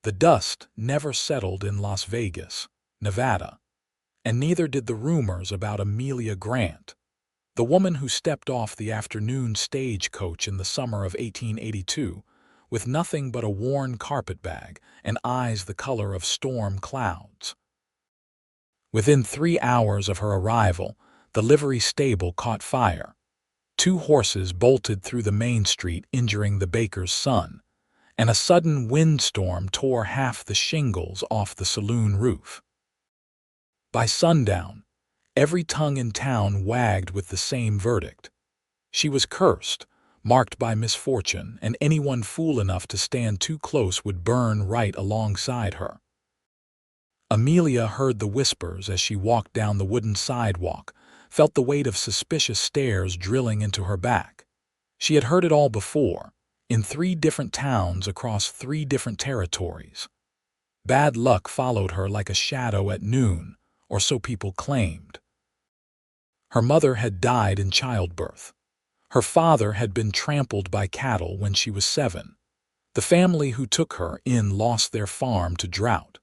The dust never settled in Las Vegas, Nevada, and neither did the rumors about Amelia Grant, the woman who stepped off the afternoon stagecoach in the summer of 1882 with nothing but a worn carpetbag and eyes the color of storm clouds. Within 3 hours of her arrival, the livery stable caught fire. 2 horses bolted through the main street, injuring the baker's son, and a sudden windstorm tore half the shingles off the saloon roof. By sundown, every tongue in town wagged with the same verdict. She was cursed, marked by misfortune, and anyone fool enough to stand too close would burn right alongside her. Amelia heard the whispers as she walked down the wooden sidewalk, felt the weight of suspicious stares drilling into her back. She had heard it all before, in 3 different towns across 3 different territories. Bad luck followed her like a shadow at noon, or so people claimed. Her mother had died in childbirth. Her father had been trampled by cattle when she was 7. The family who took her in lost their farm to drought.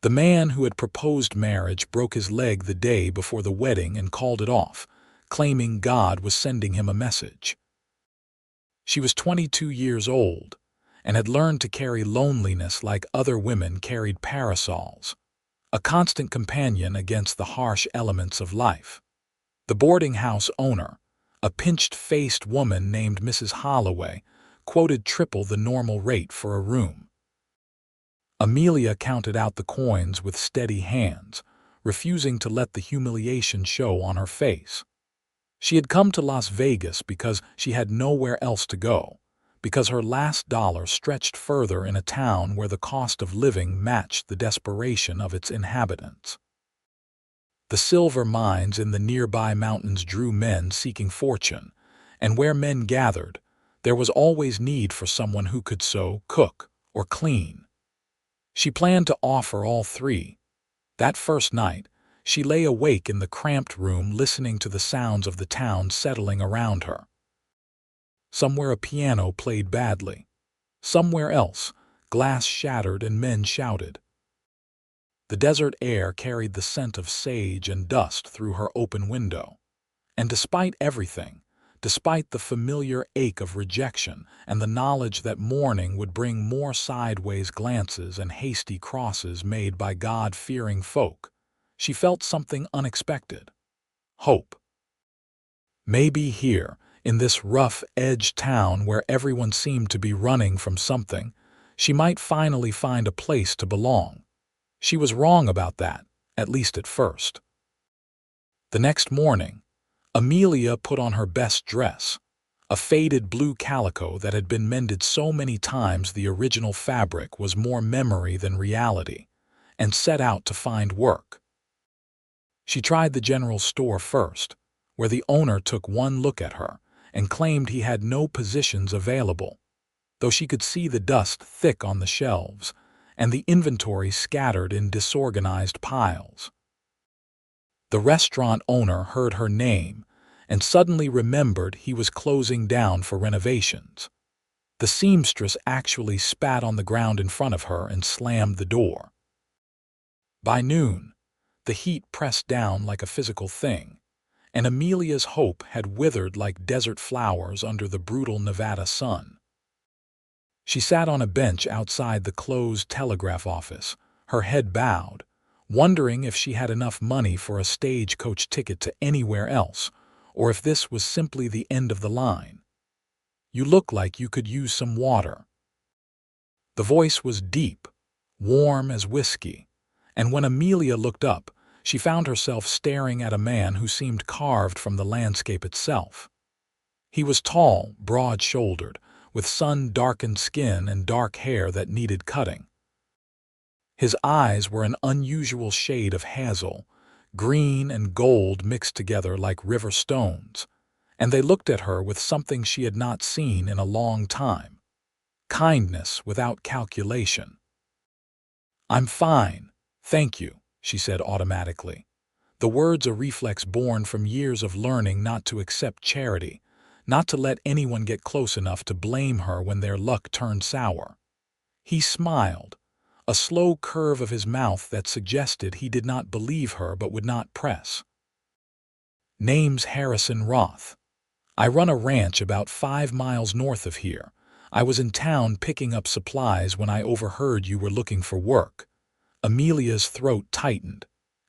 The man who had proposed marriage broke his leg the day before the wedding and called it off, claiming God was sending him a message. She was 22 years old and had learned to carry loneliness like other women carried parasols, a constant companion against the harsh elements of life. The boarding house owner, a pinched-faced woman named Mrs. Holloway, quoted triple the normal rate for a room. Amelia counted out the coins with steady hands, refusing to let the humiliation show on her face. She had come to Las Vegas because she had nowhere else to go, because her last dollar stretched further in a town where the cost of living matched the desperation of its inhabitants. The silver mines in the nearby mountains drew men seeking fortune, and where men gathered, there was always need for someone who could sew, cook, or clean. She planned to offer all 3. That first night, she lay awake in the cramped room listening to the sounds of the town settling around her. Somewhere a piano played badly. Somewhere else, glass shattered and men shouted. The desert air carried the scent of sage and dust through her open window. And despite everything, despite the familiar ache of rejection and the knowledge that morning would bring more sideways glances and hasty crosses made by God-fearing folk, she felt something unexpected: hope. Maybe here, in this rough-edged town where everyone seemed to be running from something, she might finally find a place to belong. She was wrong about that, at least at first. The next morning, Amelia put on her best dress, a faded blue calico that had been mended so many times the original fabric was more memory than reality, and set out to find work. She tried the general store first, where the owner took one look at her and claimed he had no positions available, though she could see the dust thick on the shelves and the inventory scattered in disorganized piles. The restaurant owner heard her name and suddenly remembered he was closing down for renovations. The seamstress actually spat on the ground in front of her and slammed the door. By noon, the heat pressed down like a physical thing, and Amelia's hope had withered like desert flowers under the brutal Nevada sun. She sat on a bench outside the closed telegraph office, her head bowed, wondering if she had enough money for a stagecoach ticket to anywhere else, or if this was simply the end of the line. "You look like you could use some water." The voice was deep, warm as whiskey, and when Amelia looked up, she found herself staring at a man who seemed carved from the landscape itself. He was tall, broad-shouldered, with sun-darkened skin and dark hair that needed cutting. His eyes were an unusual shade of hazel, green and gold mixed together like river stones, and they looked at her with something she had not seen in a long time: kindness without calculation. "I'm fine, thank you," she said automatically, the words a reflex born from years of learning not to accept charity, not to let anyone get close enough to blame her when their luck turned sour. He smiled, a slow curve of his mouth that suggested he did not believe her but would not press. "Name's Harrison Roth. I run a ranch about 5 miles north of here. I was in town picking up supplies when I overheard you were looking for work." Amelia's throat tightened.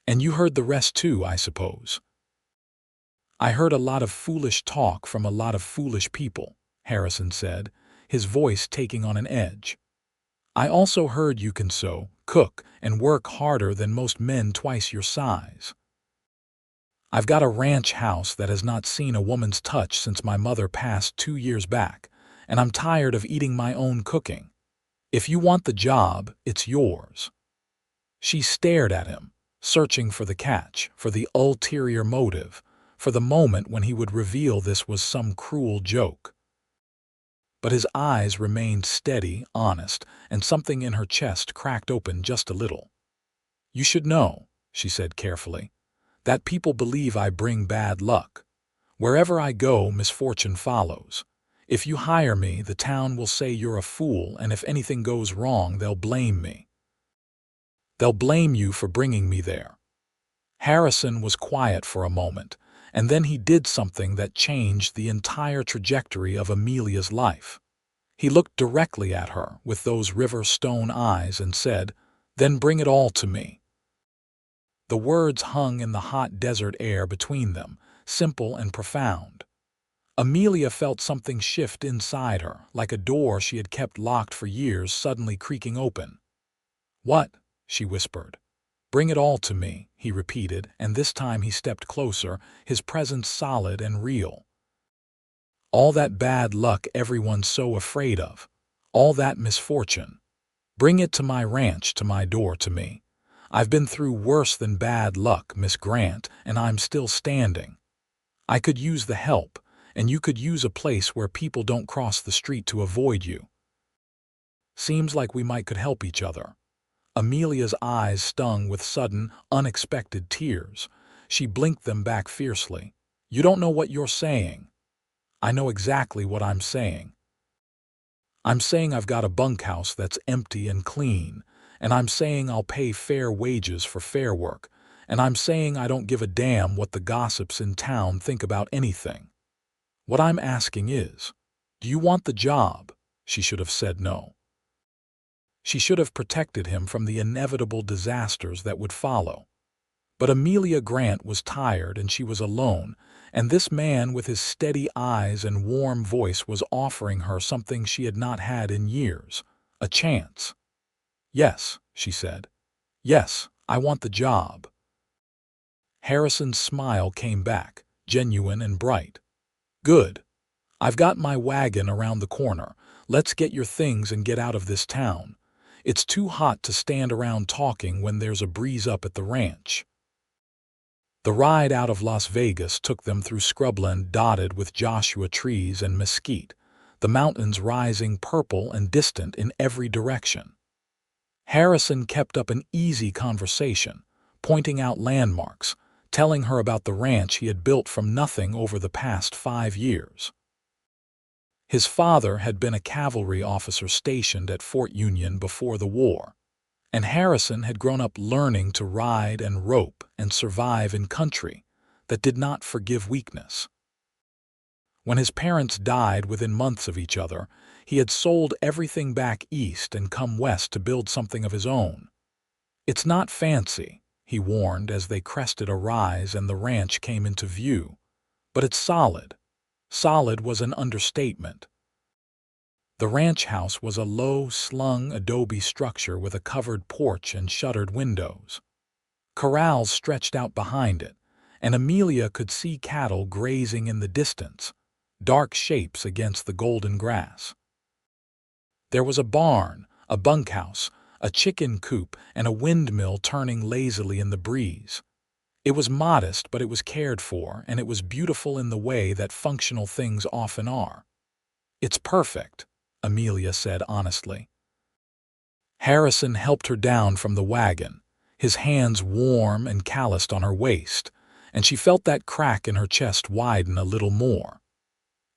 "And you heard the rest too, I suppose?" "I heard a lot of foolish talk from a lot of foolish people," Harrison said, his voice taking on an edge. "I also heard you can sew, cook, and work harder than most men twice your size. I've got a ranch house that has not seen a woman's touch since my mother passed 2 years back, and I'm tired of eating my own cooking. If you want the job, it's yours." She stared at him, searching for the catch, for the ulterior motive, for the moment when he would reveal this was some cruel joke. But his eyes remained steady, honest, and something in her chest cracked open just a little. "You should know," she said carefully, "that people believe I bring bad luck. Wherever I go, misfortune follows. If you hire me, the town will say you're a fool, and if anything goes wrong, they'll blame me. They'll blame you for bringing me there." Harrison was quiet for a moment, and then he did something that changed the entire trajectory of Amelia's life. He looked directly at her with those river stone eyes and said, "Then bring it all to me." The words hung in the hot desert air between them, simple and profound. Amelia felt something shift inside her, like a door she had kept locked for years suddenly creaking open. "What?" she whispered. "Bring it all to me," he repeated, and this time he stepped closer, his presence solid and real. "All that bad luck everyone's so afraid of. All that misfortune. Bring it to my ranch, to my door, to me. I've been through worse than bad luck, Miss Grant, and I'm still standing. I could use the help, and you could use a place where people don't cross the street to avoid you. Seems like we might could help each other." Amelia's eyes stung with sudden, unexpected tears. She blinked them back fiercely. "You don't know what you're saying." "I know exactly what I'm saying. I'm saying I've got a bunkhouse that's empty and clean, and I'm saying I'll pay fair wages for fair work, and I'm saying I don't give a damn what the gossips in town think about anything. What I'm asking is, do you want the job?" She should have said no. She should have protected him from the inevitable disasters that would follow. But Amelia Grant was tired and she was alone, and this man with his steady eyes and warm voice was offering her something she had not had in years, a chance. "Yes," she said. "Yes, I want the job." Harrison's smile came back, genuine and bright. "Good. I've got my wagon around the corner. Let's get your things and get out of this town. It's too hot to stand around talking when there's a breeze up at the ranch." The ride out of Las Vegas took them through scrubland dotted with Joshua trees and mesquite, the mountains rising purple and distant in every direction. Harrison kept up an easy conversation, pointing out landmarks, telling her about the ranch he had built from nothing over the past 5 years. His father had been a cavalry officer stationed at Fort Union before the war, and Harrison had grown up learning to ride and rope and survive in country that did not forgive weakness. When his parents died within months of each other, he had sold everything back east and come west to build something of his own. "It's not fancy," he warned as they crested a rise and the ranch came into view, "but it's solid." Solid was an understatement. The ranch house was a low, slung adobe structure with a covered porch and shuttered windows. Corrals stretched out behind it, and Amelia could see cattle grazing in the distance, dark shapes against the golden grass. There was a barn, a bunkhouse, a chicken coop, and a windmill turning lazily in the breeze. It was modest, but it was cared for, and it was beautiful in the way that functional things often are. "It's perfect," Amelia said honestly. Harrison helped her down from the wagon, his hands warm and calloused on her waist, and she felt that crack in her chest widen a little more.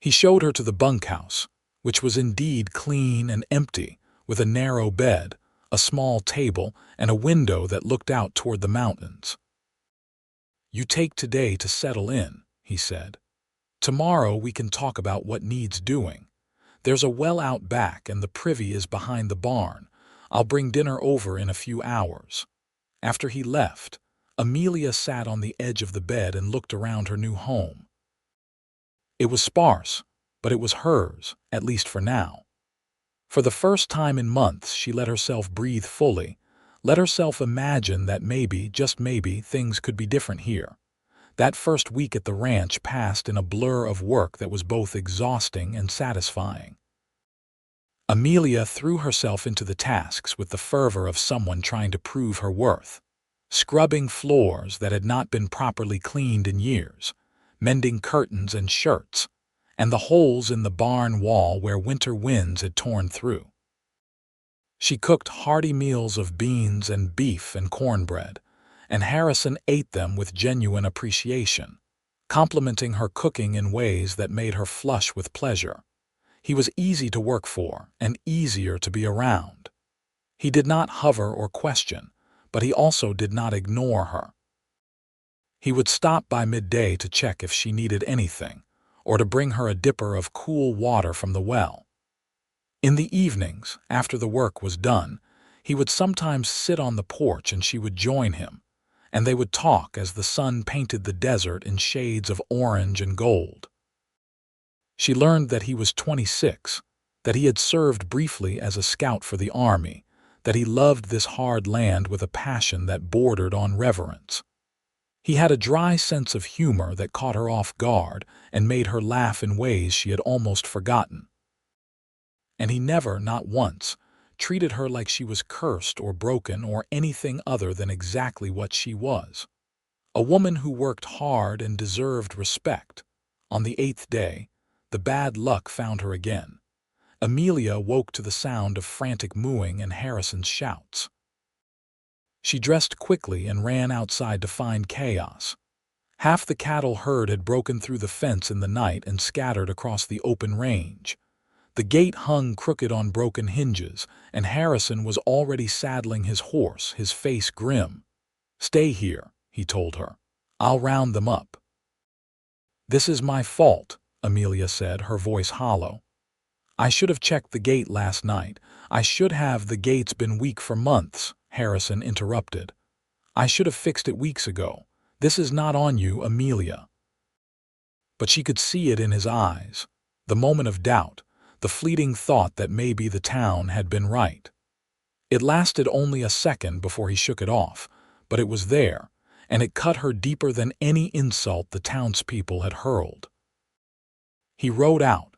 He showed her to the bunkhouse, which was indeed clean and empty, with a narrow bed, a small table, and a window that looked out toward the mountains. "You take today to settle in," he said. "Tomorrow we can talk about what needs doing. There's a well out back and the privy is behind the barn. I'll bring dinner over in a few hours." After he left, Amelia sat on the edge of the bed and looked around her new home. It was sparse, but it was hers, at least for now. For the first time in months, she let herself breathe fully, let herself imagine that maybe, just maybe, things could be different here. That first week at the ranch passed in a blur of work that was both exhausting and satisfying. Amelia threw herself into the tasks with the fervor of someone trying to prove her worth. Scrubbing floors that had not been properly cleaned in years, mending curtains and shirts, and the holes in the barn wall where winter winds had torn through. She cooked hearty meals of beans and beef and cornbread, and Harrison ate them with genuine appreciation, complimenting her cooking in ways that made her flush with pleasure. He was easy to work for and easier to be around. He did not hover or question, but he also did not ignore her. He would stop by midday to check if she needed anything, or to bring her a dipper of cool water from the well. In the evenings, after the work was done, he would sometimes sit on the porch and she would join him, and they would talk as the sun painted the desert in shades of orange and gold. She learned that he was 26, that he had served briefly as a scout for the army, that he loved this hard land with a passion that bordered on reverence. He had a dry sense of humor that caught her off guard and made her laugh in ways she had almost forgotten. And he never, not once, treated her like she was cursed or broken or anything other than exactly what she was. A woman who worked hard and deserved respect. On the 8th day, the bad luck found her again. Amelia woke to the sound of frantic mooing and Harrison's shouts. She dressed quickly and ran outside to find chaos. Half the cattle herd had broken through the fence in the night and scattered across the open range. The gate hung crooked on broken hinges, and Harrison was already saddling his horse, his face grim. "Stay here," he told her. "I'll round them up." "This is my fault," Amelia said, her voice hollow. "I should have checked the gate last night. I should have. The gate's been weak for months," Harrison interrupted. "I should have fixed it weeks ago. This is not on you, Amelia." But she could see it in his eyes, the moment of doubt, the fleeting thought that maybe the town had been right. It lasted only a second before he shook it off, but it was there, and it cut her deeper than any insult the townspeople had hurled. He rode out,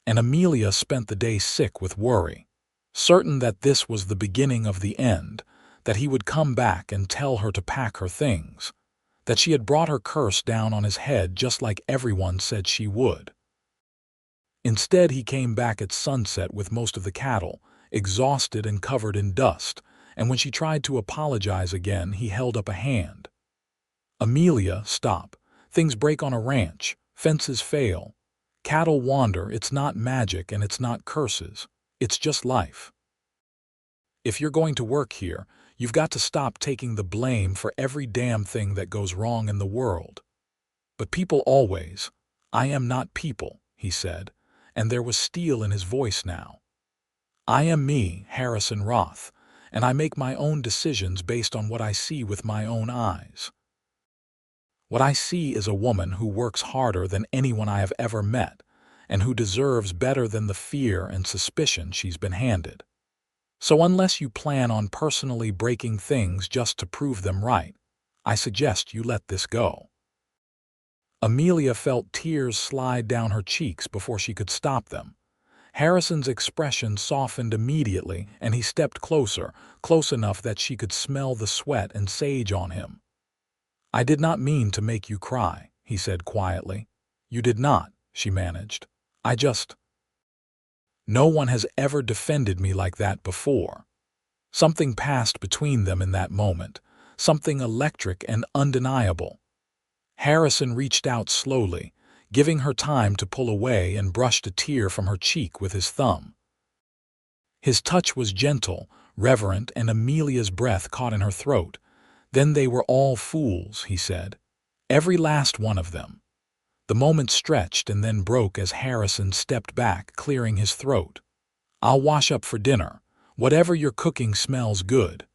and Amelia spent the day sick with worry, certain that this was the beginning of the end, that he would come back and tell her to pack her things, that she had brought her curse down on his head just like everyone said she would. Instead, he came back at sunset with most of the cattle, exhausted and covered in dust, and when she tried to apologize again, he held up a hand. "Amelia, stop. Things break on a ranch. Fences fail. Cattle wander. It's not magic and it's not curses. It's just life. If you're going to work here, you've got to stop taking the blame for every damn thing that goes wrong in the world." "But people always—" "I am not people," he said, and there was steel in his voice now. "I am me, Harrison Roth, and I make my own decisions based on what I see with my own eyes. What I see is a woman who works harder than anyone I have ever met, and who deserves better than the fear and suspicion she's been handed. So unless you plan on personally breaking things just to prove them right, I suggest you let this go." Amelia felt tears slide down her cheeks before she could stop them. Harrison's expression softened immediately, and he stepped closer, close enough that she could smell the sweat and sage on him. "I did not mean to make you cry," he said quietly. "You did not," she managed. "I just—" "No one has ever defended me like that before." Something passed between them in that moment, something electric and undeniable. Harrison reached out slowly, giving her time to pull away, and brushed a tear from her cheek with his thumb. His touch was gentle, reverent, and Amelia's breath caught in her throat. Then they were all fools, he said. Every last one of them. The moment stretched and then broke as Harrison stepped back, clearing his throat. I'll wash up for dinner. Whatever you're cooking smells good.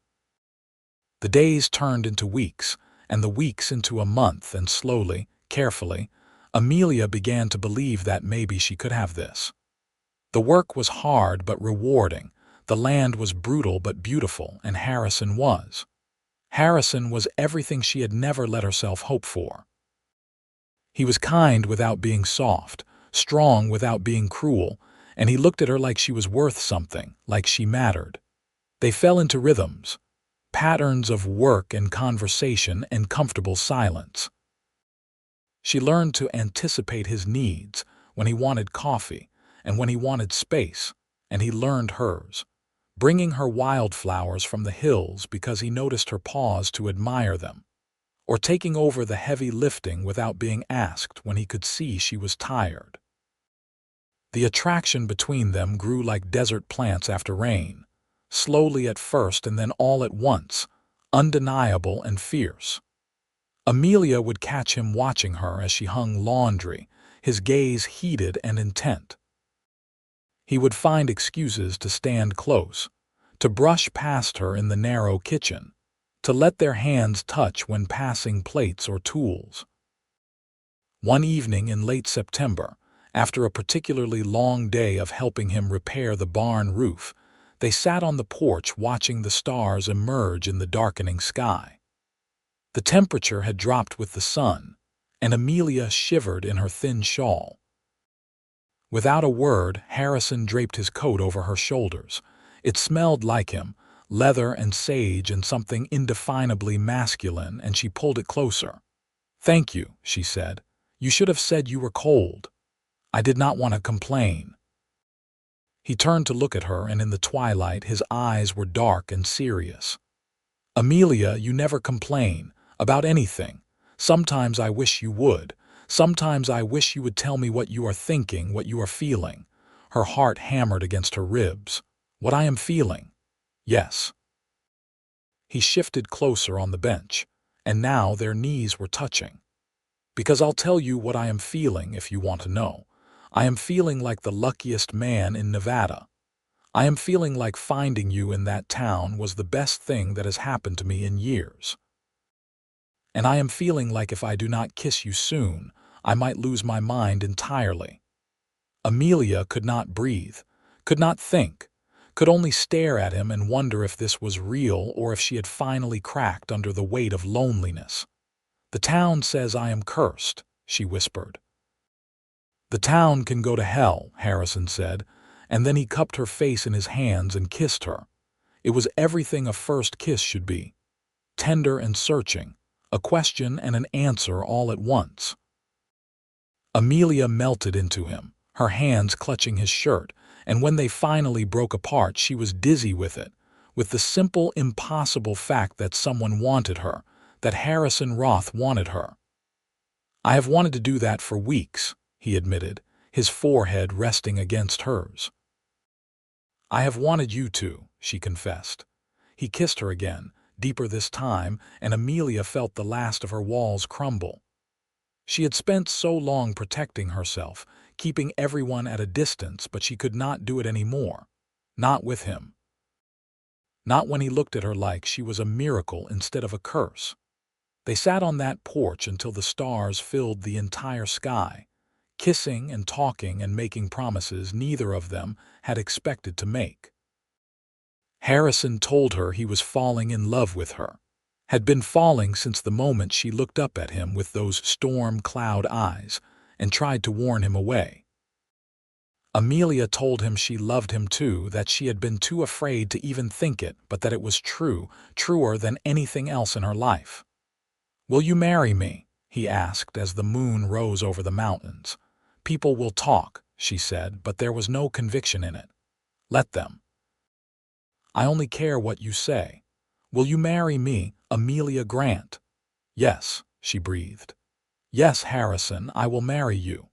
The days turned into weeks, and the weeks into a month, and slowly, carefully, Amelia began to believe that maybe she could have this. The work was hard but rewarding, the land was brutal but beautiful, and Harrison was. Harrison was everything she had never let herself hope for. He was kind without being soft, strong without being cruel, and he looked at her like she was worth something, like she mattered. They fell into rhythms, patterns of work and conversation and comfortable silence. She learned to anticipate his needs when he wanted coffee and when he wanted space, and he learned hers, bringing her wildflowers from the hills because he noticed her pause to admire them, or taking over the heavy lifting without being asked when he could see she was tired. The attraction between them grew like desert plants after rain, slowly at first and then all at once, undeniable and fierce. Amelia would catch him watching her as she hung laundry, his gaze heated and intent. He would find excuses to stand close, to brush past her in the narrow kitchen, to let their hands touch when passing plates or tools. One evening in late September, after a particularly long day of helping him repair the barn roof, they sat on the porch watching the stars emerge in the darkening sky. The temperature had dropped with the sun, and Amelia shivered in her thin shawl. Without a word, Harrison draped his coat over her shoulders. It smelled like him, leather and sage and something indefinably masculine, and she pulled it closer. "Thank you," she said. "You should have said you were cold. I did not want to complain." He turned to look at her, and in the twilight his eyes were dark and serious. "Amelia, you never complain about anything. Sometimes I wish you would. Sometimes I wish you would tell me what you are thinking, what you are feeling." Her heart hammered against her ribs. "What I am feeling?" "Yes." He shifted closer on the bench, and now their knees were touching. "Because I'll tell you what I am feeling if you want to know. I am feeling like the luckiest man in Nevada. I am feeling like finding you in that town was the best thing that has happened to me in years. And I am feeling like if I do not kiss you soon, I might lose my mind entirely." Amelia could not breathe, could not think, could only stare at him and wonder if this was real or if she had finally cracked under the weight of loneliness. "The town says I am cursed," she whispered. "The town can go to hell," Harrison said, and then he cupped her face in his hands and kissed her. It was everything a first kiss should be, tender and searching, a question and an answer all at once. Amelia melted into him, her hands clutching his shirt, and when they finally broke apart she was dizzy with it, with the simple, impossible fact that someone wanted her, that Harrison Roth wanted her. "I have wanted to do that for weeks," he admitted, his forehead resting against hers. "I have wanted you to," she confessed. He kissed her again, deeper this time, and Amelia felt the last of her walls crumble. She had spent so long protecting herself, keeping everyone at a distance, but she could not do it anymore. Not with him. Not when he looked at her like she was a miracle instead of a curse. They sat on that porch until the stars filled the entire sky, kissing and talking and making promises neither of them had expected to make. Harrison told her he was falling in love with her, had been falling since the moment she looked up at him with those storm cloud eyes, and tried to warn him away. Amelia told him she loved him too, that she had been too afraid to even think it, but that it was true, truer than anything else in her life. "Will you marry me?" he asked as the moon rose over the mountains. "People will talk," she said, but there was no conviction in it. "Let them. I only care what you say. Will you marry me, Amelia Grant?" "Yes," she breathed. "Yes, Harrison, I will marry you."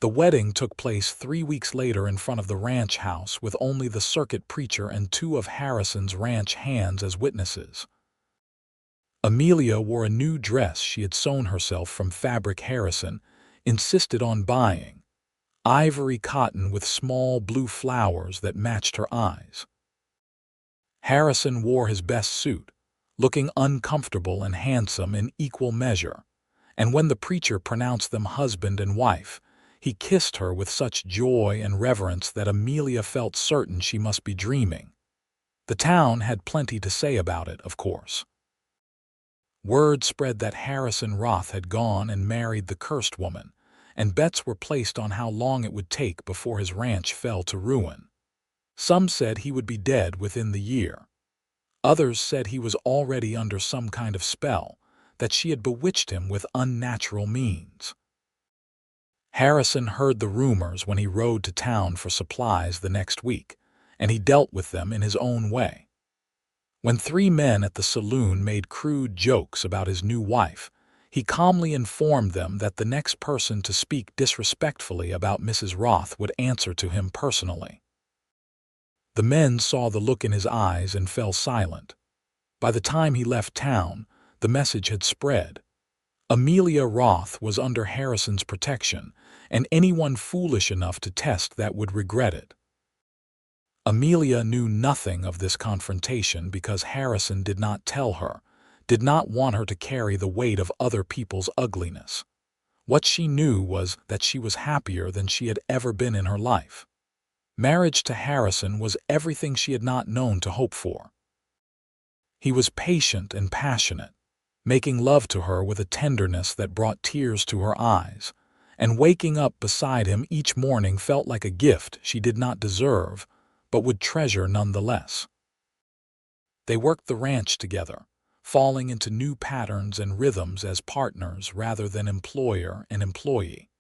The wedding took place 3 weeks later in front of the ranch house with only the circuit preacher and two of Harrison's ranch hands as witnesses. Amelia wore a new dress she had sewn herself from fabric Harrison insisted on buying, ivory cotton with small blue flowers that matched her eyes. Harrison wore his best suit, looking uncomfortable and handsome in equal measure, and when the preacher pronounced them husband and wife, he kissed her with such joy and reverence that Amelia felt certain she must be dreaming. The town had plenty to say about it, of course. Word spread that Harrison Roth had gone and married the cursed woman, and bets were placed on how long it would take before his ranch fell to ruin. Some said he would be dead within the year. Others said he was already under some kind of spell, that she had bewitched him with unnatural means. Harrison heard the rumors when he rode to town for supplies the next week, and he dealt with them in his own way. When 3 men at the saloon made crude jokes about his new wife, he calmly informed them that the next person to speak disrespectfully about Mrs. Roth would answer to him personally. The men saw the look in his eyes and fell silent. By the time he left town, the message had spread. Amelia Roth was under Harrison's protection, and anyone foolish enough to test that would regret it. Amelia knew nothing of this confrontation because Harrison did not tell her, did not want her to carry the weight of other people's ugliness. What she knew was that she was happier than she had ever been in her life. Marriage to Harrison was everything she had not known to hope for. He was patient and passionate, making love to her with a tenderness that brought tears to her eyes, and waking up beside him each morning felt like a gift she did not deserve, but would treasure nonetheless. They worked the ranch together, falling into new patterns and rhythms as partners rather than employer and employee.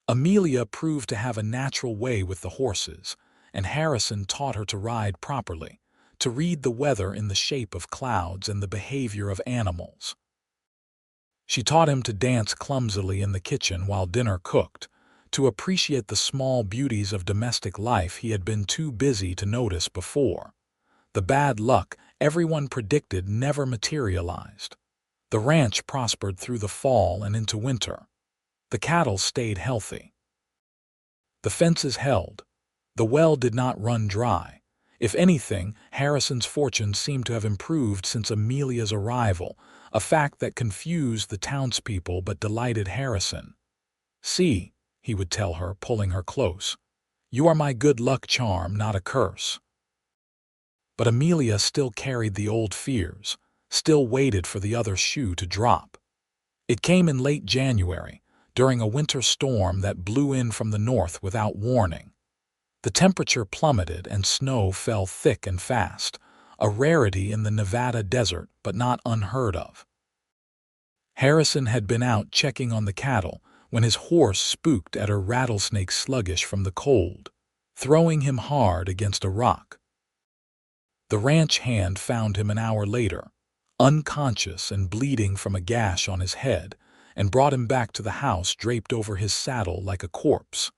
Amelia proved to have a natural way with the horses, and Harrison taught her to ride properly, to read the weather in the shape of clouds and the behavior of animals. She taught him to dance clumsily in the kitchen while dinner cooked, to appreciate the small beauties of domestic life he had been too busy to notice before. The bad luck everyone predicted never materialized. The ranch prospered through the fall and into winter. The cattle stayed healthy. The fences held. The well did not run dry. If anything, Harrison's fortune seemed to have improved since Amelia's arrival, a fact that confused the townspeople but delighted Harrison. "See," he would tell her, pulling her close, "you are my good luck charm, not a curse." But Amelia still carried the old fears, still waited for the other shoe to drop. It came in late January, during a winter storm that blew in from the north without warning. The temperature plummeted and snow fell thick and fast, a rarity in the Nevada desert but not unheard of. Harrison had been out checking on the cattle when his horse spooked at a rattlesnake sluggish from the cold, throwing him hard against a rock. The ranch hand found him an hour later, unconscious and bleeding from a gash on his head, and brought him back to the house draped over his saddle like a corpse.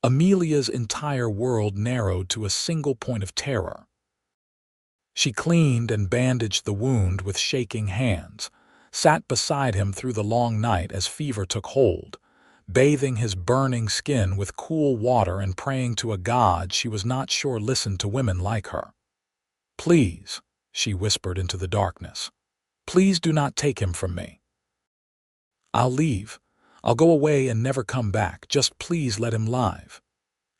Amelia's entire world narrowed to a single point of terror. She cleaned and bandaged the wound with shaking hands, sat beside him through the long night as fever took hold, bathing his burning skin with cool water and praying to a God she was not sure listened to women like her. "Please," she whispered into the darkness, "please do not take him from me. I'll leave. I'll go away and never come back. Just please let him live."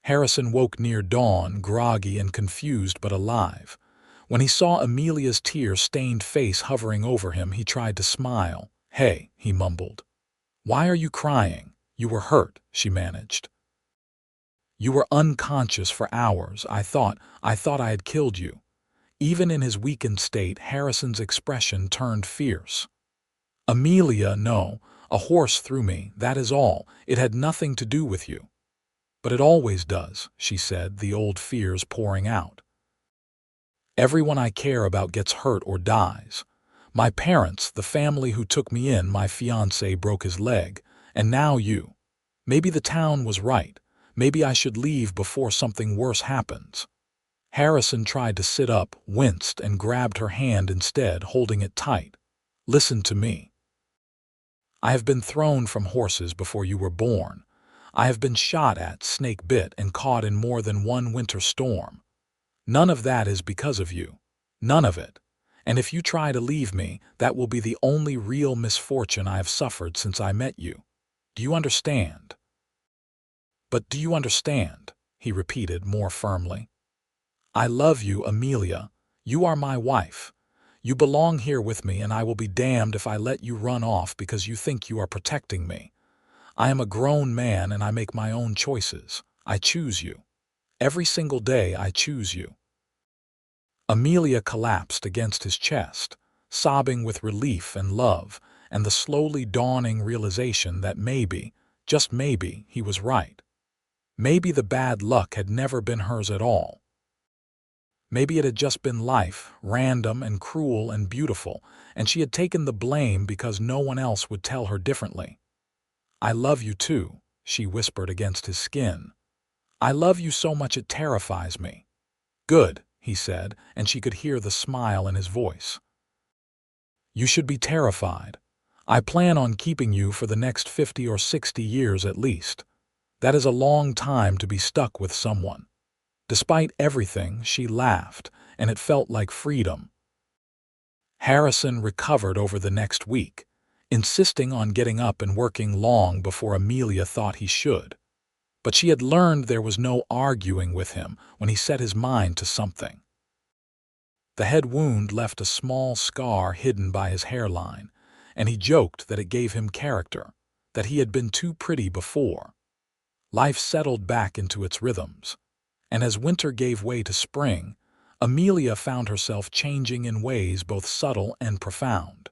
Harrison woke near dawn, groggy and confused but alive. When he saw Amelia's tear-stained face hovering over him, he tried to smile. "Hey," he mumbled. "Why are you crying? You were hurt," she managed. "You were unconscious for hours. I thought I had killed you." Even in his weakened state, Harrison's expression turned fierce. "Amelia, no. A horse threw me, that is all. It had nothing to do with you." "But it always does," she said, the old fears pouring out. "Everyone I care about gets hurt or dies. My parents, the family who took me in, my fiancé broke his leg, and now you. Maybe the town was right. Maybe I should leave before something worse happens. Harrison tried to sit up, winced, and grabbed her hand instead, holding it tight. Listen to me. I have been thrown from horses before you were born. I have been shot at, snake-bit, and caught in more than one winter storm. None of that is because of you. None of it. And if you try to leave me, that will be the only real misfortune I have suffered since I met you. Do you understand? But do you understand? He repeated more firmly. I love you, Amelia. You are my wife. You belong here with me, and I will be damned if I let you run off because you think you are protecting me. I am a grown man and I make my own choices. I choose you. Every single day I choose you. Amelia collapsed against his chest, sobbing with relief and love, and the slowly dawning realization that maybe, just maybe, he was right. Maybe the bad luck had never been hers at all. Maybe it had just been life, random and cruel and beautiful, and she had taken the blame because no one else would tell her differently. I love you too, she whispered against his skin. I love you so much it terrifies me. Good, he said, and she could hear the smile in his voice. You should be terrified. I plan on keeping you for the next 50 or 60 years at least. That is a long time to be stuck with someone. Despite everything, she laughed, and it felt like freedom. Harrison recovered over the next week, insisting on getting up and working long before Amelia thought he should. But she had learned there was no arguing with him when he set his mind to something. The head wound left a small scar hidden by his hairline, and he joked that it gave him character, that he had been too pretty before. Life settled back into its rhythms, and as winter gave way to spring, Amelia found herself changing in ways both subtle and profound.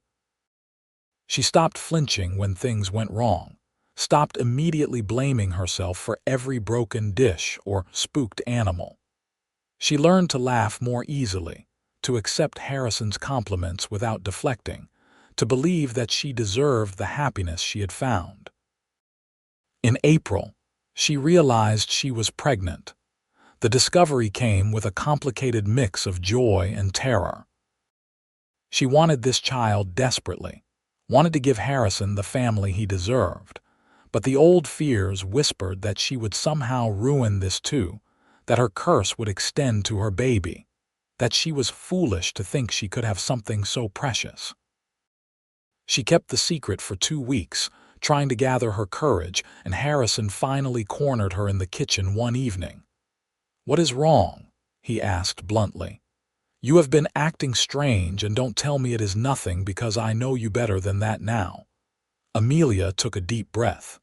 She stopped flinching when things went wrong, stopped immediately blaming herself for every broken dish or spooked animal. She learned to laugh more easily, to accept Harrison's compliments without deflecting, to believe that she deserved the happiness she had found. In April, she realized she was pregnant. The discovery came with a complicated mix of joy and terror. She wanted this child desperately, wanted to give Harrison the family he deserved, but the old fears whispered that she would somehow ruin this too, that her curse would extend to her baby, that she was foolish to think she could have something so precious. She kept the secret for 2 weeks, trying to gather her courage, and Harrison finally cornered her in the kitchen one evening. "What is wrong?" he asked bluntly. "You have been acting strange, and don't tell me it is nothing because I know you better than that now." Amelia took a deep breath.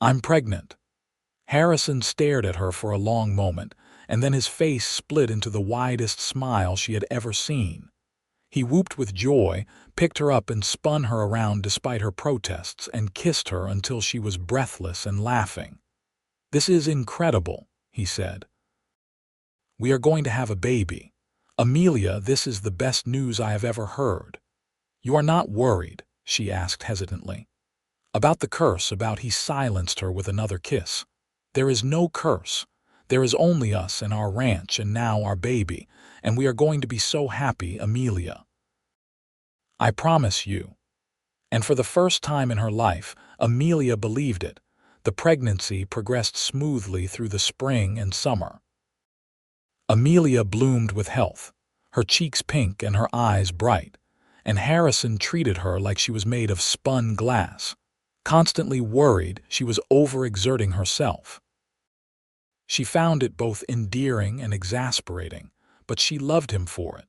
"I'm pregnant." Harrison stared at her for a long moment, and then his face split into the widest smile she had ever seen. He whooped with joy, picked her up and spun her around despite her protests, and kissed her until she was breathless and laughing. "This is incredible," he said. "We are going to have a baby. Amelia, this is the best news I have ever heard." "You are not worried?" she asked hesitantly. "About the curse," he silenced her with another kiss. "There is no curse. There is only us and our ranch and now our baby, and we are going to be so happy, Amelia. I promise you." And for the first time in her life, Amelia believed it. The pregnancy progressed smoothly through the spring and summer. Amelia bloomed with health, her cheeks pink and her eyes bright, and Harrison treated her like she was made of spun glass. Constantly worried she was overexerting herself. She found it both endearing and exasperating, but she loved him for it,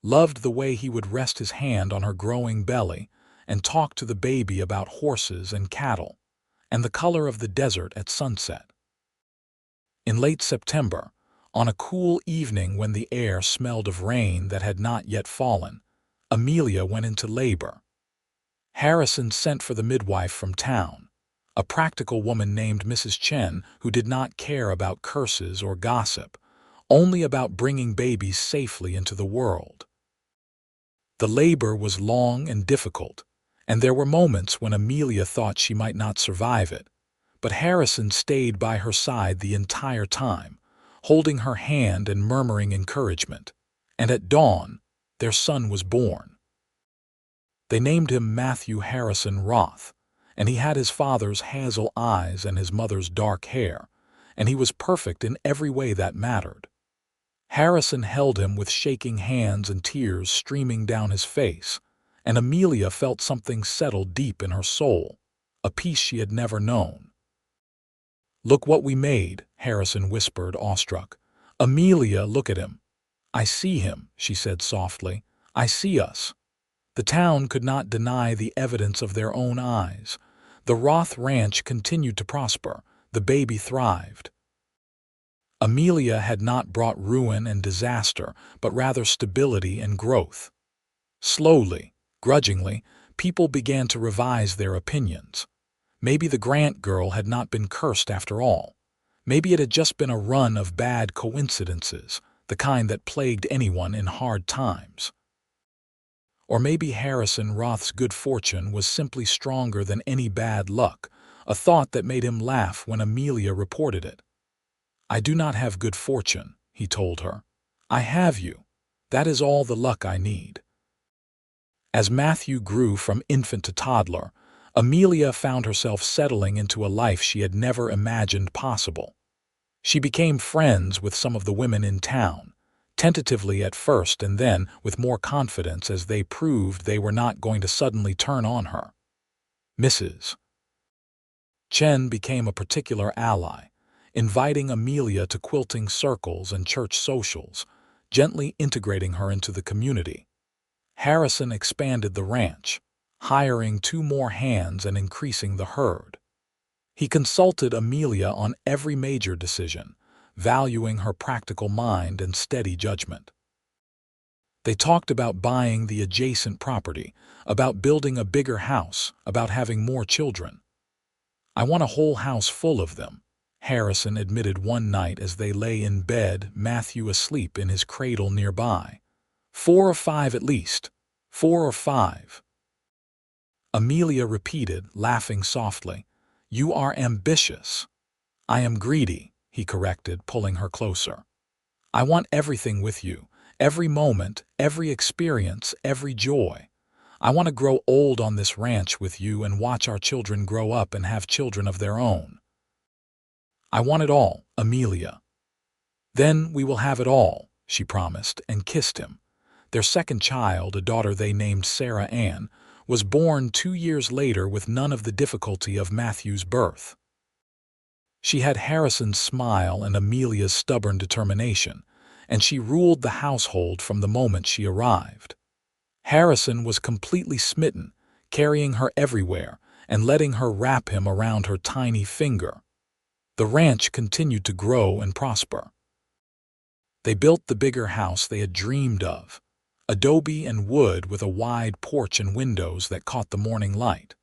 loved the way he would rest his hand on her growing belly and talk to the baby about horses and cattle, and the color of the desert at sunset. In late September, on a cool evening when the air smelled of rain that had not yet fallen, Amelia went into labor. Harrison sent for the midwife from town, a practical woman named Mrs. Chen who did not care about curses or gossip, only about bringing babies safely into the world. The labor was long and difficult, and there were moments when Amelia thought she might not survive it, but Harrison stayed by her side the entire time, holding her hand and murmuring encouragement. And at dawn, their son was born. They named him Matthew Harrison Roth, and he had his father's hazel eyes and his mother's dark hair, and he was perfect in every way that mattered. Harrison held him with shaking hands and tears streaming down his face, and Amelia felt something settle deep in her soul, a peace she had never known. "Look what we made," Harrison whispered, awestruck. "Amelia, look at him." "I see him," she said softly. "I see us." The town could not deny the evidence of their own eyes. The Roth ranch continued to prosper. The baby thrived. Amelia had not brought ruin and disaster, but rather stability and growth. Slowly, grudgingly, people began to revise their opinions. Maybe the Grant girl had not been cursed after all. Maybe it had just been a run of bad coincidences, the kind that plagued anyone in hard times. Or maybe Harrison Roth's good fortune was simply stronger than any bad luck, a thought that made him laugh when Amelia reported it. "I do not have good fortune," he told her. "I have you. That is all the luck I need." As Matthew grew from infant to toddler, Amelia found herself settling into a life she had never imagined possible. She became friends with some of the women in town, tentatively at first and then with more confidence as they proved they were not going to suddenly turn on her. Mrs. Chen became a particular ally, inviting Amelia to quilting circles and church socials, gently integrating her into the community. Harrison expanded the ranch, hiring 2 more hands and increasing the herd. He consulted Amelia on every major decision, valuing her practical mind and steady judgment. They talked about buying the adjacent property, about building a bigger house, about having more children. "I want a whole house full of them," Harrison admitted one night as they lay in bed, Matthew asleep in his cradle nearby. 4 or 5 at least. 4 or 5. Amelia repeated, laughing softly. "You are ambitious." "I am greedy," he corrected, pulling her closer. "I want everything with you, every moment, every experience, every joy. I want to grow old on this ranch with you and watch our children grow up and have children of their own. I want it all, Amelia." "Then we will have it all," she promised, and kissed him. Their second child, a daughter they named Sarah Ann, was born 2 years later with none of the difficulty of Matthew's birth. She had Harrison's smile and Amelia's stubborn determination, and she ruled the household from the moment she arrived. Harrison was completely smitten, carrying her everywhere and letting her wrap him around her tiny finger. The ranch continued to grow and prosper. They built the bigger house they had dreamed of, adobe and wood with a wide porch and windows that caught the morning light.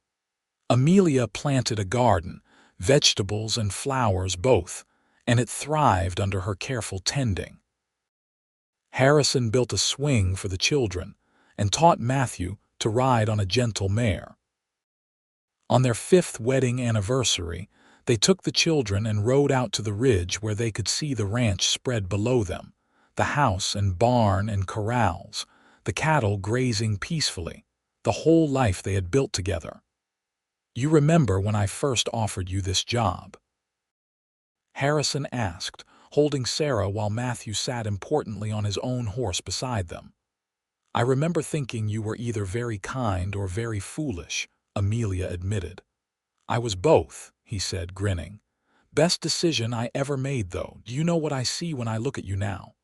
Amelia planted a garden, vegetables and flowers both, and it thrived under her careful tending. Harrison built a swing for the children and taught Matthew to ride on a gentle mare. On their 5th wedding anniversary, they took the children and rode out to the ridge where they could see the ranch spread below them, the house and barn and corrals, the cattle grazing peacefully, the whole life they had built together. "You remember when I first offered you this job?" Harrison asked, holding Sarah while Matthew sat importantly on his own horse beside them. "I remember thinking you were either very kind or very foolish," Amelia admitted. "I was both," he said, grinning. "Best decision I ever made, though. Do you know what I see when I look at you now?"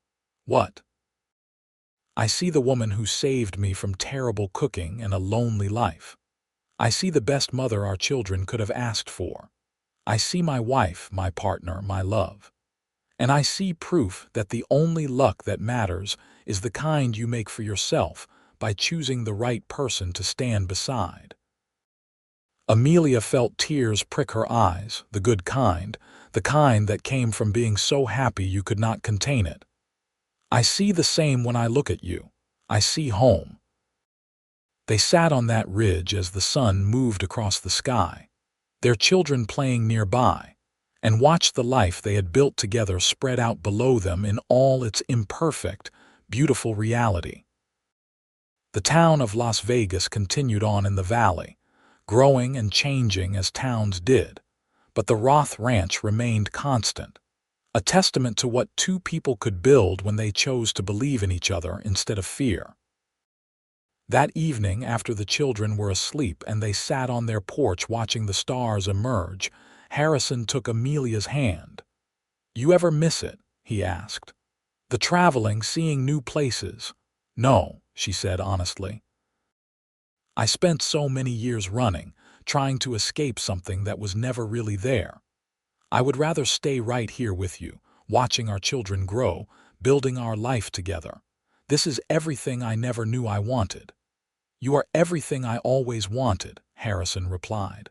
"What?" "I see the woman who saved me from terrible cooking and a lonely life. I see the best mother our children could have asked for. I see my wife, my partner, my love. And I see proof that the only luck that matters is the kind you make for yourself by choosing the right person to stand beside." Amelia felt tears prick her eyes, the good kind, the kind that came from being so happy you could not contain it. "I see the same when I look at you. I see home." They sat on that ridge as the sun moved across the sky. their children playing nearby, and watched the life they had built together spread out below them in all its imperfect, beautiful reality. The town of Las Vegas continued on in the valley, growing and changing as towns did, but the Roth Ranch remained constant, a testament to what two people could build when they chose to believe in each other instead of fear. That evening, after the children were asleep and they sat on their porch watching the stars emerge, Harrison took Amelia's hand. "You ever miss it?" he asked. "The traveling, seeing new places?" "No," she said honestly. "I spent so many years running, trying to escape something that was never really there. I would rather stay right here with you, watching our children grow, building our life together. This is everything I never knew I wanted." "You are everything I always wanted," Harrison replied.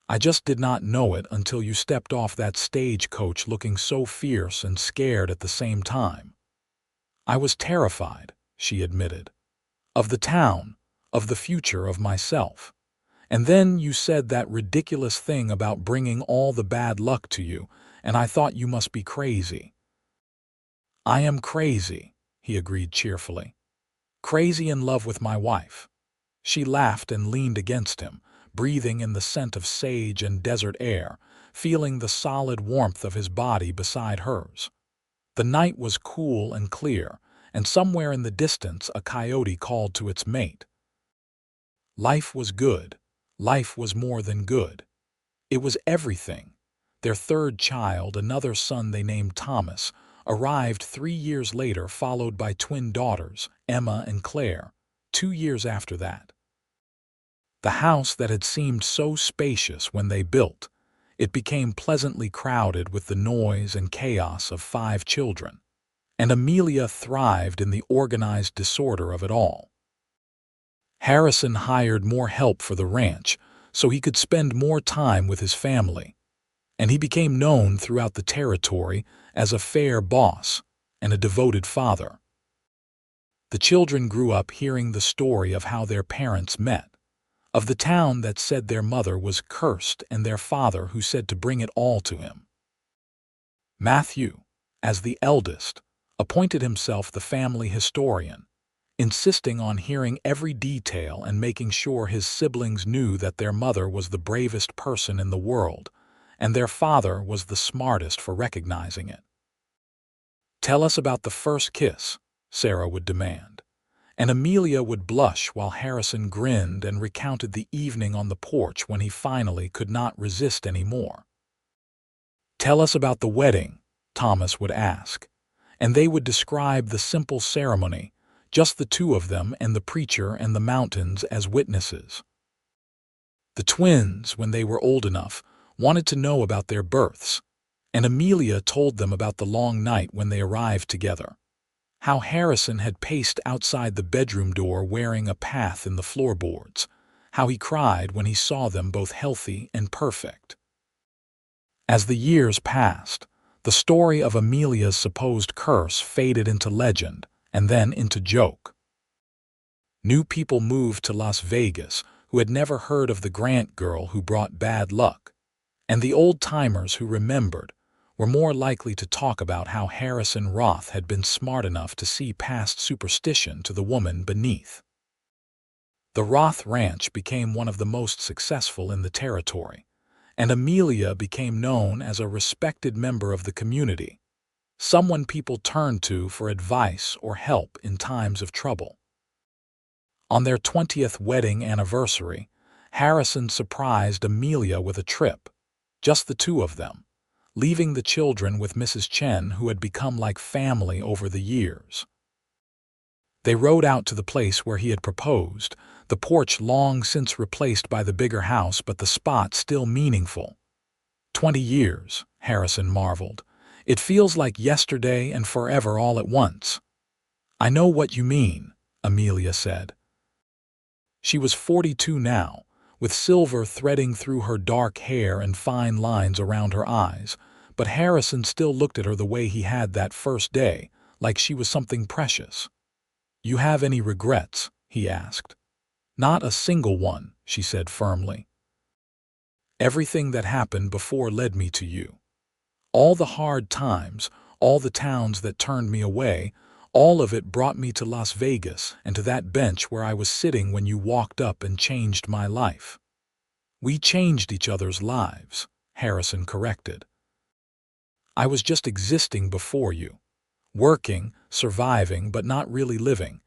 "I just did not know it until you stepped off that stagecoach looking so fierce and scared at the same time." "I was terrified," she admitted. "Of the town, of the future, of myself. And then you said that ridiculous thing about bringing all the bad luck to you, and I thought you must be crazy." "I am crazy," he agreed cheerfully. "Crazy in love with my wife." She laughed and leaned against him, breathing in the scent of sage and desert air, feeling the solid warmth of his body beside hers. The night was cool and clear, and somewhere in the distance a coyote called to its mate. Life was good. Life was more than good. It was everything. Their third child, another son they named Thomas, arrived 3 years later, followed by twin daughters, Emma and Claire, 2 years after that. The house that had seemed so spacious when they built, it became pleasantly crowded with the noise and chaos of 5 children, and Amelia thrived in the organized disorder of it all. Harrison hired more help for the ranch so he could spend more time with his family, and he became known throughout the territory as a fair boss and a devoted father. The children grew up hearing the story of how their parents met, of the town that said their mother was cursed and their father who said to bring it all to him. Matthew, as the eldest, appointed himself the family historian, insisting on hearing every detail and making sure his siblings knew that their mother was the bravest person in the world, and their father was the smartest for recognizing it. "Tell us about the first kiss," Sarah would demand, and Amelia would blush while Harrison grinned and recounted the evening on the porch when he finally could not resist anymore. "Tell us about the wedding," Thomas would ask, and they would describe the simple ceremony, just the two of them and the preacher and the mountains as witnesses. The twins, when they were old enough, wanted to know about their births, and Amelia told them about the long night when they arrived together, how Harrison had paced outside the bedroom door wearing a path in the floorboards, how he cried when he saw them both healthy and perfect. As the years passed, the story of Amelia's supposed curse faded into legend and then into joke. New people moved to Las Vegas who had never heard of the Grant girl who brought bad luck, and the old-timers who remembered were more likely to talk about how Harrison Roth had been smart enough to see past superstition to the woman beneath. The Roth Ranch became one of the most successful in the territory, and Amelia became known as a respected member of the community, someone people turned to for advice or help in times of trouble. On their 20th wedding anniversary, Harrison surprised Amelia with a trip, just the two of them, leaving the children with Mrs. Chen, who had become like family over the years. They rode out to the place where he had proposed, the porch long since replaced by the bigger house, but the spot still meaningful. 20 years, Harrison marveled. "It feels like yesterday and forever all at once." "I know what you mean," Amelia said. She was 42 now, with silver threading through her dark hair and fine lines around her eyes, but Harrison still looked at her the way he had that first day, like she was something precious. "You have any regrets?" he asked. "Not a single one," she said firmly. Everything that happened before led me to you. All the hard times, all the towns that turned me away, all of it brought me to Las Vegas and to that bench where I was sitting when you walked up and changed my life." "We changed each other's lives," Harrison corrected. "I was just existing before you. Working, surviving, but not really living.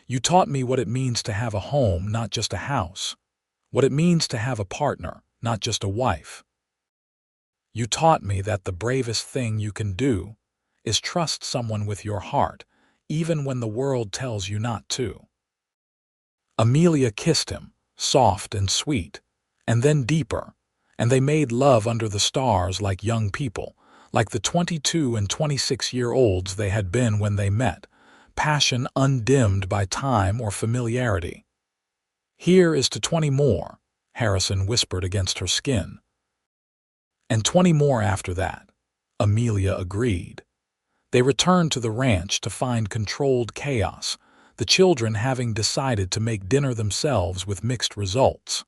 You taught me what it means to have a home, not just a house. What it means to have a partner, not just a wife. You taught me that the bravest thing you can do is trust someone with your heart, even when the world tells you not to." Amelia kissed him, soft and sweet, and then deeper, and they made love under the stars like young people, like the 22 and 26-year-olds they had been when they met, passion undimmed by time or familiarity. "Here is to 20 more," Harrison whispered against her skin. "And 20 more after that," Amelia agreed. They returned to the ranch to find controlled chaos, the children having decided to make dinner themselves with mixed results.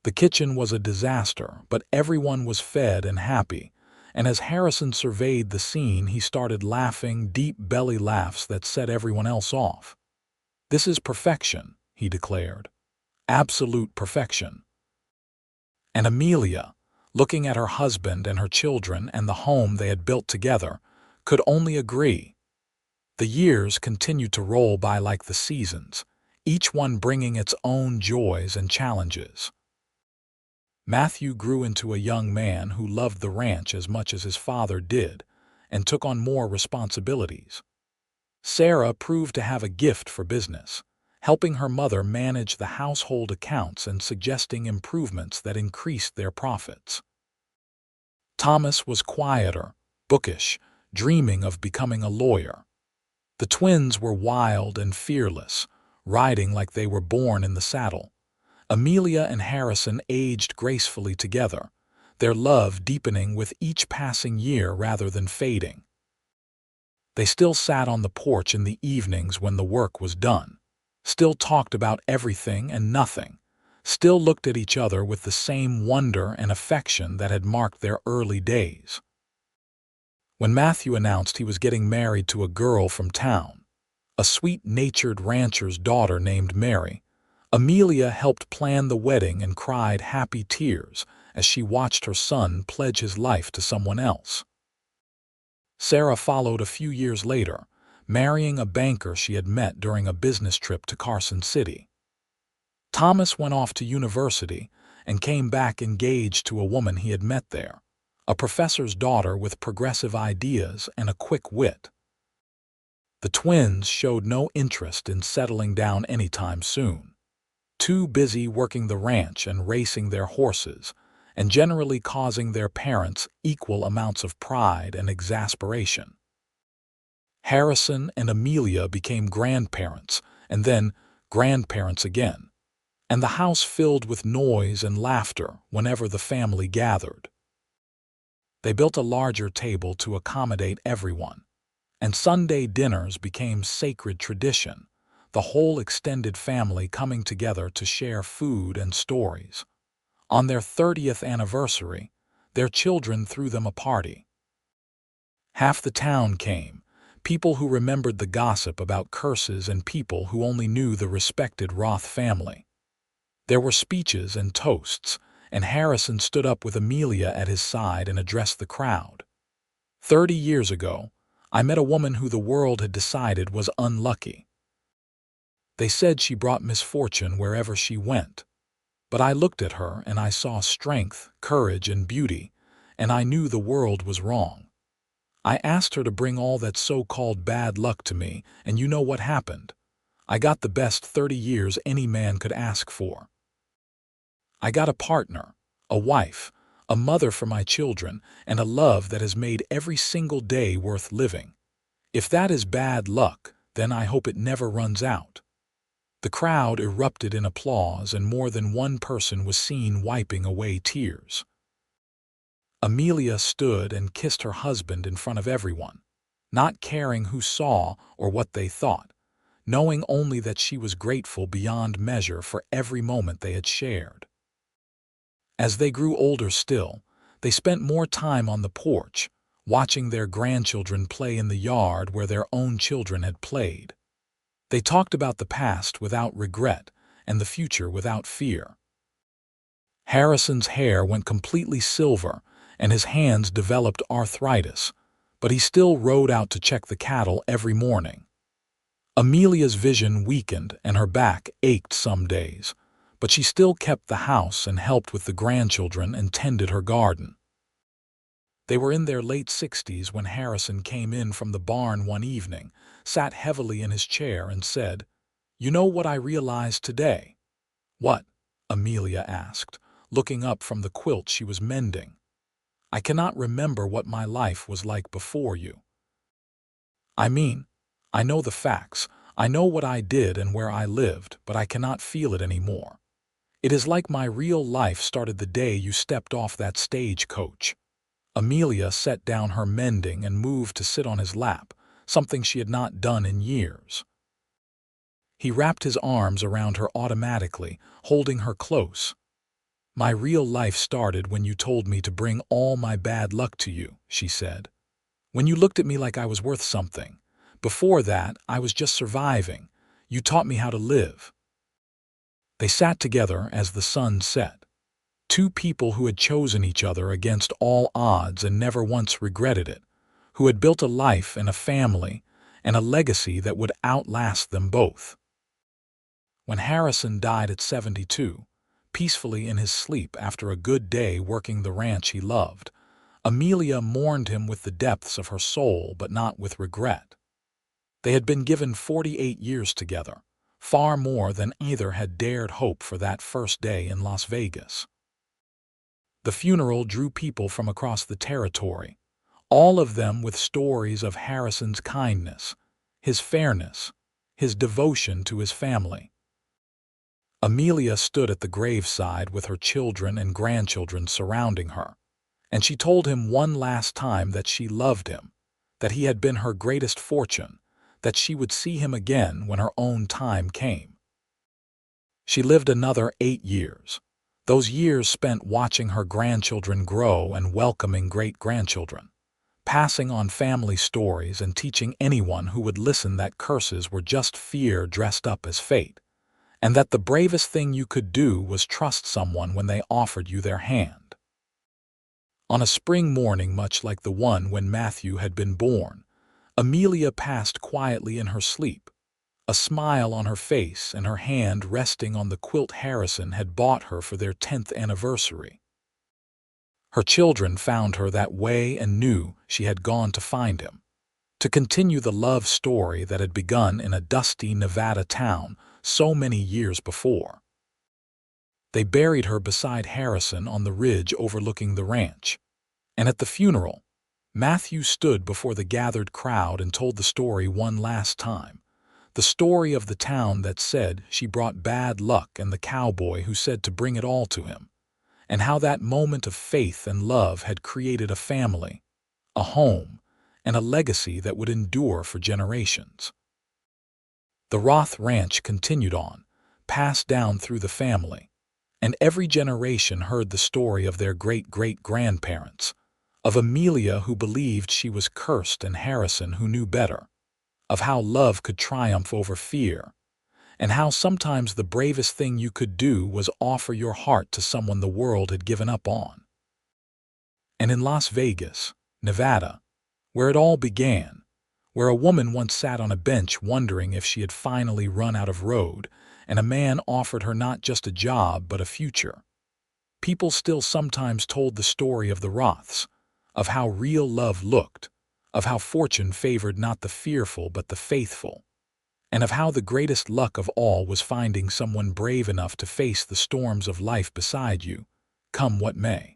The kitchen was a disaster, but everyone was fed and happy, and as Harrison surveyed the scene, he started laughing, deep belly laughs that set everyone else off. "This is perfection," he declared. "Absolute perfection." And Amelia, looking at her husband and her children and the home they had built together, could only agree. The years continued to roll by like the seasons, each one bringing its own joys and challenges. Matthew grew into a young man who loved the ranch as much as his father did and took on more responsibilities. Sarah proved to have a gift for business, helping her mother manage the household accounts and suggesting improvements that increased their profits. Thomas was quieter, bookish, dreaming of becoming a lawyer. The twins were wild and fearless, riding like they were born in the saddle. Amelia and Harrison aged gracefully together, their love deepening with each passing year rather than fading. They still sat on the porch in the evenings when the work was done, still talked about everything and nothing, still looked at each other with the same wonder and affection that had marked their early days. When Matthew announced he was getting married to a girl from town, a sweet-natured rancher's daughter named Mary, Amelia helped plan the wedding and cried happy tears as she watched her son pledge his life to someone else. Sarah followed a few years later, marrying a banker she had met during a business trip to Carson City. Thomas went off to university and came back engaged to a woman he had met there, a professor's daughter with progressive ideas and a quick wit. The twins showed no interest in settling down anytime soon, too busy working the ranch and racing their horses, and generally causing their parents equal amounts of pride and exasperation. Harrison and Amelia became grandparents, and then grandparents again, and the house filled with noise and laughter whenever the family gathered. They built a larger table to accommodate everyone, and Sunday dinners became sacred tradition, the whole extended family coming together to share food and stories. On their 30th anniversary, their children threw them a party. Half the town came, people who remembered the gossip about curses and people who only knew the respected Roth family. There were speeches and toasts, and Harrison stood up with Amelia at his side and addressed the crowd. 30 years ago, I met a woman who the world had decided was unlucky. They said she brought misfortune wherever she went. But I looked at her and I saw strength, courage, and beauty, and I knew the world was wrong. I asked her to bring all that so-called bad luck to me, and you know what happened. I got the best 30 years any man could ask for. I got a partner, a wife, a mother for my children, and a love that has made every single day worth living. If that is bad luck, then I hope it never runs out." The crowd erupted in applause, and more than one person was seen wiping away tears. Amelia stood and kissed her husband in front of everyone, not caring who saw or what they thought, knowing only that she was grateful beyond measure for every moment they had shared. As they grew older still, they spent more time on the porch, watching their grandchildren play in the yard where their own children had played. They talked about the past without regret and the future without fear. Harrison's hair went completely silver and his hands developed arthritis, but he still rode out to check the cattle every morning. Amelia's vision weakened and her back ached some days, but she still kept the house and helped with the grandchildren and tended her garden. They were in their late 60s when Harrison came in from the barn one evening, sat heavily in his chair and said, "You know what I realized today?" "What?" Amelia asked, looking up from the quilt she was mending. "I cannot remember what my life was like before you. I know the facts, I know what I did and where I lived, but I cannot feel it anymore. It is like my real life started the day you stepped off that stagecoach." Amelia set down her mending and moved to sit on his lap, something she had not done in years. He wrapped his arms around her automatically, holding her close. "My real life started when you told me to bring all my bad luck to you," she said. "When you looked at me like I was worth something. Before that, I was just surviving. You taught me how to live." They sat together as the sun set. Two people who had chosen each other against all odds and never once regretted it, who had built a life and a family and a legacy that would outlast them both. When Harrison died at 72, peacefully in his sleep after a good day working the ranch he loved, Amelia mourned him with the depths of her soul but not with regret. They had been given 48 years together, far more than either had dared hope for that first day in Las Vegas. The funeral drew people from across the territory, all of them with stories of Harrison's kindness, his fairness, his devotion to his family. Amelia stood at the graveside with her children and grandchildren surrounding her, and she told him one last time that she loved him, that he had been her greatest fortune, that she would see him again when her own time came. She lived another 8 years, those years spent watching her grandchildren grow and welcoming great-grandchildren, passing on family stories and teaching anyone who would listen that curses were just fear dressed up as fate, and that the bravest thing you could do was trust someone when they offered you their hand. On a spring morning much like the one when Matthew had been born, Amelia passed quietly in her sleep, a smile on her face and her hand resting on the quilt Harrison had bought her for their 10th anniversary. Her children found her that way and knew she had gone to find him, to continue the love story that had begun in a dusty Nevada town so many years before. They buried her beside Harrison on the ridge overlooking the ranch, and at the funeral, Matthew stood before the gathered crowd and told the story one last time, the story of the town that said she brought bad luck and the cowboy who said to bring it all to him, and how that moment of faith and love had created a family, a home, and a legacy that would endure for generations. The Roth Ranch continued on, passed down through the family, and every generation heard the story of their great-great-grandparents, of Amelia who believed she was cursed and Harrison who knew better, of how love could triumph over fear, and how sometimes the bravest thing you could do was offer your heart to someone the world had given up on. And in Las Vegas, Nevada, where it all began, where a woman once sat on a bench wondering if she had finally run out of road, and a man offered her not just a job but a future, people still sometimes told the story of the Roths, of how real love looked, of how fortune favored not the fearful but the faithful, and of how the greatest luck of all was finding someone brave enough to face the storms of life beside you, come what may.